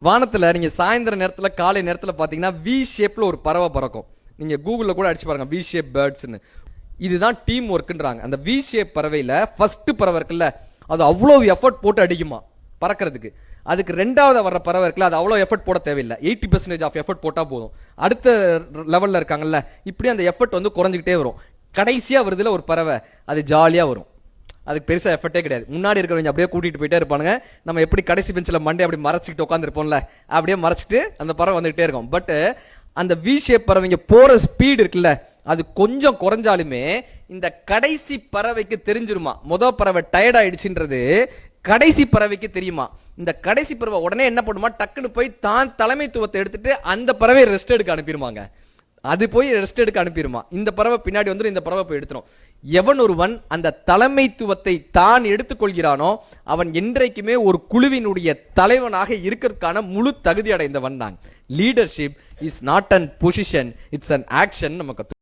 வானத்துல நீங்க சாயந்தர நேரத்துல காலை நேரத்துல பாத்தீங்கன்னா வி ஷேப்ல ஒரு பறவை பறக்கும். நீங்க கூகுள்ல கூட அடிச்சு பாருங்க வி ஷேப் பேர்ட்ஸ்னு. இதுதான் டீம் ஒர்க்ன்றாங்க. அந்த வி ஷேப் பறவையில ஃபர்ஸ்ட் பறவை இருக்குல்ல, அது அவ்வளவு எஃபர்ட் போட்டு அடிக்குமா பறக்கிறதுக்கு. அதுக்கு ரெண்டாவது வர்ற பறவை இருக்குல்ல, அது அவ்வளோ எஃபர்ட் போட தேவையில்லை, 80% ஆஃப் எஃபர்ட் போட்டா போதும். அடுத்த லெவல்ல இருக்காங்கல்ல, இப்படி அந்த எஃபர்ட் வந்து குறைஞ்சிக்கிட்டே வரும். கடைசியா வருதுல ஒரு பறவை, அது ஜாலியா வரும். அதுக்கு பெருசா எஃபர்ட்டே கிடையாது. முன்னாடி இருக்கிறவங்க அப்படியே கூட்டிட்டு போயிட்டே இருப்பானுங்க. நம்ம எப்படி கடைசி பெஞ்சில் மண்டே அப்படி மறைச்சிக்கிட்டு உட்காந்துருப்போம்ல, அப்படியே மறைச்சிட்டு அந்த பறவை வந்துகிட்டே இருக்கும். பட் அந்த வி ஷேப் பறவைங்க போற ஸ்பீடு இருக்குல்ல, அது கொஞ்சம் குறைஞ்சாலுமே இந்த கடைசி பறவைக்கு தெரிஞ்சிருமா முதல் பறவை டயர்ட் ஆயிடுச்சுன்றது கடைசி பறவைக்கு தெரியுமா. இந்த கடைசி பறவை உடனே என்ன பண்ணுமா, டக்குன்னு போய் தான் தலைமைத்துவத்தை எடுத்துட்டு அந்த பறவை ரெஸ்ட் எடுக்க அனுப்பிடுவாங்க. அது போய் ரெஸ்ட் எடுக்க அனுப்பிடுமா. இந்த பறவை பின்னாடி வந்து இந்த பறவை போய் எடுத்துரும். எவன் ஒருவன் அந்த தலைமைத்துவத்தை தான் எடுத்துக்கொள்கிறானோ அவன் என்றைக்குமே ஒரு குழுவினுடைய தலைவனாக இருக்கிறதுக்கான முழு தகுதி அடைந்தவன் தான். Leadership is not an position, it's an action. நமக்கு